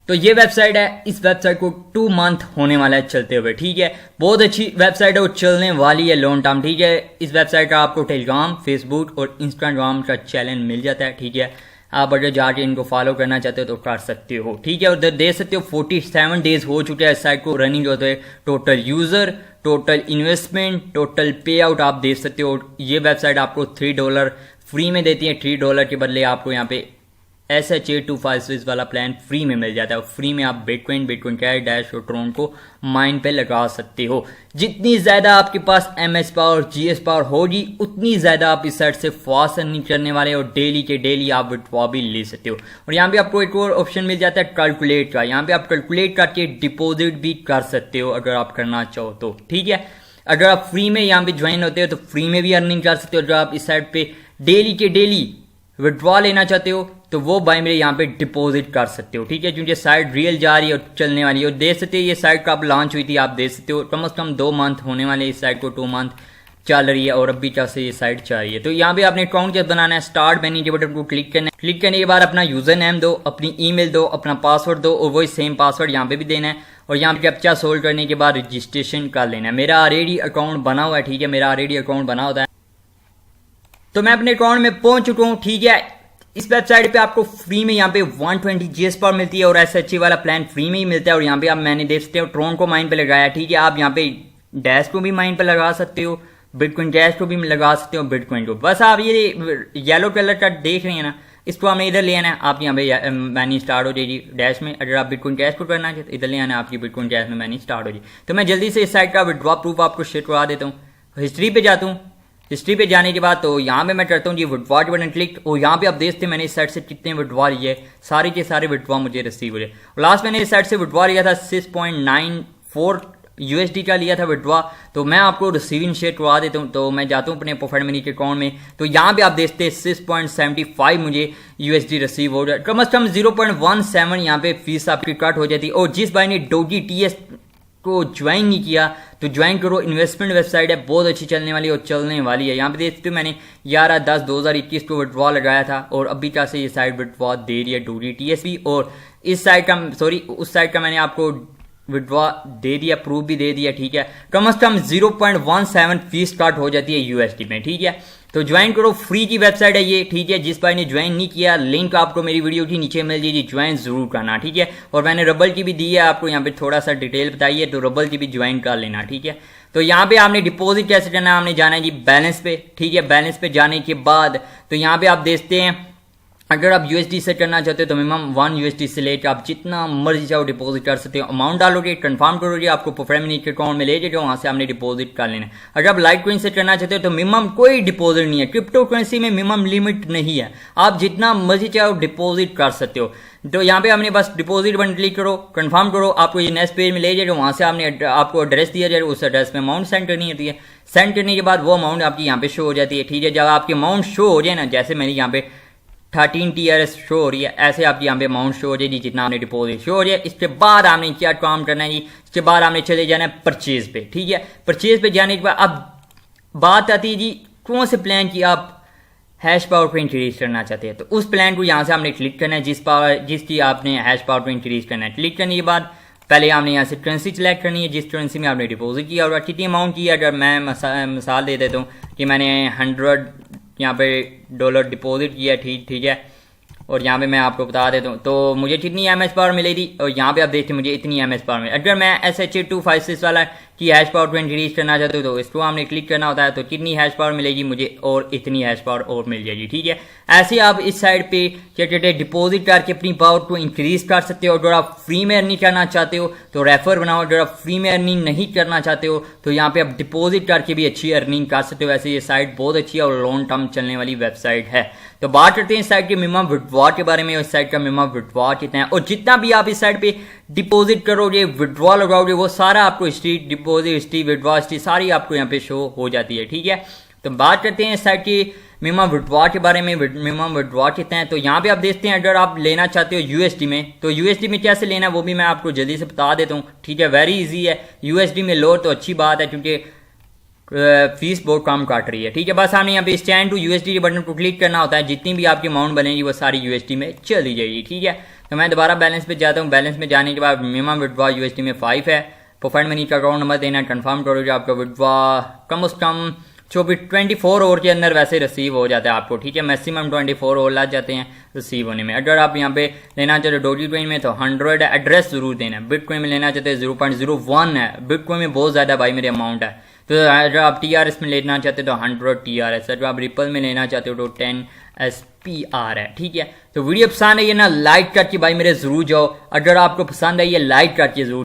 तो ये वेबसाइट है, इस वेबसाइट को 2 मंथ होने वाला है चलते हुए, ठीक है। बहुत अच्छी वेबसाइट है और चलने वाली है लॉन्ग टर्म, ठीक है। इस वेबसाइट का आपको टेलीग्राम, फेसबुक और इंस्टाग्राम का चैनल मिल जाता है, ठीक है। आप अगर जाके इनको फॉलो करना चाहते हो तो कर सकते हो, ठीक है। और देख सकते हो 47 डेज हो चुके हैं इस साइट को रनिंग होते हैं। Total user, total investment, total पे आउट आप देख सकते हो। ये वेबसाइट आपको $3 फ्री में देती है। $3 के बदले आपको यहाँ पे SHA-256 वाला प्लान फ्री में मिल जाता है। फ्री में आप बिटकॉइन, कैश, डैश और ट्रोन को माइन पे लगा सकते हो। जितनी ज़्यादा आपके पास MS पावर, GS पावर होगी, उतनी ज़्यादा आप इस साइट से फास्ट अर्निंग करने वाले और डेली के डेली आप विड्रॉ भी ले सकते हो। और यहाँ पे आपको एक और ऑप्शन मिल जाता है कैलकुलेट का। यहाँ पे आप कैलकुलेट करके डिपॉजिट भी कर सकते हो अगर आप करना चाहो तो, ठीक है। अगर आप फ्री में यहाँ पे ज्वाइन होते हो तो फ्री में भी अर्निंग कर सकते हो। अगर आप इस साइट पे डेली के डेली विड्रॉ लेना चाहते हो तो वो बाय मेरे यहाँ पे डिपॉजिट कर सकते हो, ठीक है। क्योंकि साइट रियल जा रही है और चलने वाली है। और देख सकते हो ये साइट कब लॉन्च हुई थी, आप देख सकते हो कम से कम 2 मंथ होने वाले इस साइट को, 2 मंथ चल रही है और अभी कैसे ये साइट चल रही है। तो यहाँ पे आपने अकाउंट जब बनाना है, स्टार्ट मैनी के बटन को क्लिक करना है। क्लिक करने के बाद अपना यूजर नेम दो, अपनी ईमेल दो, अपना पासवर्ड दो और वही सेम पासवर्ड यहाँ पे भी देना है। और यहाँ पे कैप्चा सोल्व करने के बाद रजिस्ट्रेशन कर लेना है। मेरा ऑलरेडी अकाउंट बना हुआ है, ठीक है। मेरा ऑलरेडी अकाउंट बना होता है तो मैं अपने अकाउंट में पहुंच चुका हूँ, ठीक है। इस वेबसाइट पे आपको फ्री में यहाँ पे 120 GS पावर मिलती है और SHA वाला प्लान फ्री में ही मिलता है। और यहाँ पे आप मैंने देख सकते हो ट्रोन को माइन पे लगाया, ठीक है। आप यहाँ पे डैश को भी माइन पे लगा सकते हो, बिटकॉइन कैश को भी लगा सकते हो, बिटकॉइन को। बस आप ये येलो कलर का देख रहे हैं ना, इसको हमने इधर ले आना है। आप यहाँ पे मैनी स्टार्ट हो जाएगी डैश में। अगर आप बिटकॉइन कैश को करना चाहते इधर ले आना है, आपकी बिटकॉइन कैश में मैनी स्टार्ट हो जाएगी। तो मैं जल्दी से इस साइट का विड्रॉ प्रूफ आपको शेयर करवा देता हूँ। हिस्ट्री पे जाता हूँ। हिस्ट्री पे जाने के बाद तो यहाँ पे मैं करता हूँ जी विड्रॉ बटन क्लिक। और यहाँ पे आप देखते हैं मैंने इस साइट से कितने विड्रॉ लिए, सारे के सारे विड्रॉ मुझे रिसीव हुए। लास्ट मैंने इस साइट से विड्रॉ लिया था 6.94 USD का लिया था विड्रॉ। तो मैं आपको रिसीविंग शेयर करवा देता हूँ। तो मैं जाता हूँ अपने प्रोफाइल मनी के अकाउंट में। तो यहाँ पे आप देखते हैं 6.75 मुझे USD रिसीव हो जाए। कम से कम 0.17 यहाँ पे फीस आपकी कट हो जाती है। और जिस भाई ने डोगी TS को ज्वाइन नहीं किया तो ज्वाइन करो। इन्वेस्टमेंट वेबसाइट है, बहुत अच्छी चलने वाली और चलने वाली है। यहाँ पे देखते हो मैंने 11/10/2021 को विड्रॉ लगाया था और अभी क्या से ये साइट विड्रॉ दे रही है डोगी TS भी। और इस साइट का उस साइट का मैंने आपको विड्रॉ दे दिया, प्रूफ भी दे दिया, ठीक है। कम से कम 0.17 फीस स्टार्ट हो जाती है USD में, ठीक है। तो ज्वाइन करो, फ्री की वेबसाइट है ये, ठीक है। जिस भाई ने ज्वाइन नहीं किया लिंक आपको मेरी वीडियो की नीचे मिल जाएगी, ज्वाइन जरूर करना, ठीक है। और मैंने रबल की भी दी है आपको, यहाँ पे थोड़ा सा डिटेल बताइए तो रबल की भी ज्वाइन कर लेना, ठीक है। तो यहाँ पे आपने डिपॉजिट कैसे करना है, हमने जाना है जी बैलेंस पे, ठीक है। बैलेंस पे जाने के बाद तो यहाँ पे आप देखते हैं अगर आप USD से करना चाहते हो तो मिनिमम 1 USD से लेकर आप जितना मर्जी चाहो डिपॉजिट कर सकते हो। अमाउंट डालोगे, कंफर्म करोगे, आपको प्रोफाइल मनी के अकाउंट में ले जाएगा, वहां से आपने डिपॉजिट कर लेना है। अगर आप लाइट कॉइन से करना चाहते हो तो मिनिमम कोई डिपॉजिट नहीं है। क्रिप्टो करेंसी में मिनिमम लिमिट नहीं है, आप जितना मर्जी चाहो डिपॉजिट कर सकते हो। तो यहाँ पे हमने बस डिपॉजिट बटन क्लिक करो, कंफर्म करो, आपको ये नेक्स्ट पेज में ले जाएगा। वहां से आपने आपको एड्रेस दिया जाएगा, उस एड्रेस में अमाउंट सेंड करनी होती है। सेंड करने के बाद वो अमाउंट आपकी यहाँ पे शो हो जाती है, ठीक है। जब आपकी अमाउंट शो हो जाए ना, जैसे मेरी यहाँ पे 13 TRS शो हो रही है, ऐसे आपकी यहाँ पे अमाउंट शो हो जाएगी जितना आपने डिपॉजिट शो हो जाए। इसके बाद आपने क्या काम करना है जी, इसके बाद आपने चले जाना है परचेज पे, ठीक है। परचेज पे जाने के बाद अब बात आती है जी कौन से प्लान की आप हैश पावर पे इंक्रीज करना चाहते हैं। तो उस प्लान को यहाँ से आपने क्लिक करना है जिसकी आपने हैश पावर पे इंक्रीज करना है। क्लिक करने के बाद पहले आपने यहाँ से करेंसी सिलेक्ट करनी है, जिस करेंसी में आपने डिपॉजिट किया और कितनी अमाउंट की। अगर मैं मिसाल दे देता हूँ कि मैंने $100 यहाँ पे डॉलर डिपॉजिट किया, ठीक है। और यहाँ पे मैं आपको बता देता हूँ तो मुझे कितनी MS पावर मिलेगी। और यहाँ पे आप देखते हैं मुझे इतनी MS पावर मिली। अगर मैं SHA-256 वाला की हैश पावर को इंक्रीज करना चाहते हो तो इसको हमने क्लिक करना होता है। तो कितनी हैश पावर मिलेगी मुझे और इतनी हैश पावर और मिल जाएगी, ठीक है। ऐसे आप इस साइड पे क्या कहते हैं डिपॉजिट करके अपनी पावर को इंक्रीज कर सकते हो। अगर आप फ्री में अर्निंग करना चाहते हो तो रेफर बनाओ। अगर आप फ्री में अर्निंग नहीं करना चाहते हो तो यहाँ पे आप डिपॉजिट करके भी अच्छी अर्निंग कर सकते हो। ऐसे ये साइट बहुत अच्छी है और लॉन्ग टर्म चलने वाली वेबसाइट है। तो बात करते हैं इस साइट के मिनिमम विड्रॉ के बारे में। इस साइट का मिनिमम विड्रॉ कितना है और जितना भी आप इस साइट पे डिपॉजिट करोगे, विड्रॉ लगाओगे, वो सारा आपको history, deposit history, withdraw history सारी आपको यहाँ पे शो हो जाती है, ठीक है। तो बात करते हैं इस साइट की मिनिमम विड्रॉ के बारे में। मिनिमम विड्रॉ कितना है तो यहाँ पे आप देखते हैं अगर आप लेना चाहते हो USD में तो USD में कैसे लेना है वो भी मैं आपको जल्दी से बता देता हूँ, ठीक है। वेरी इजी है। USD में लो तो अच्छी बात है क्योंकि फीस बहुत कम काट रही है। ठीक है, बस हमने यहाँ पे स्टैंड टू यूएसडी बटन को क्लिक करना होता है, जितनी भी आपकी अमाउंट बनेगी वो सारी यूएसडी में चली जाएगी। ठीक है, तो मैं दोबारा बैलेंस पे जाता हूँ। बैलेंस में जाने के बाद मिनिमम विड्रॉ यूएसडी में 5 है। प्रोफाइल मनी का अकाउंट नंबर देना, कंफर्म करो जो आपका विड्रॉ कम से कम 24 आवर के अंदर वैसे रिसीव हो जाता है आपको। ठीक है, मैक्सिमम 24 आवर लग जाते हैं रिसीव होने में। अगर आप यहाँ पे लेना चाहते हो डोजी कॉइन में तो 100 एड्रेस जरूर देना है। बिटकॉइन में लेना चाहते हैं 0.01 है। बिटकॉइन में बहुत ज़्यादा भाई मेरे अमाउंट है। तो अगर आप TRS में लेना चाहते हो तो 100 TRS है। जो आप रिपल में लेना चाहते हो तो 10 SPR है। ठीक है, तो वीडियो पसंद है ये ना लाइक करके भाई मेरे जरूर जाओ। अगर आपको पसंद है ये लाइक करके जरूर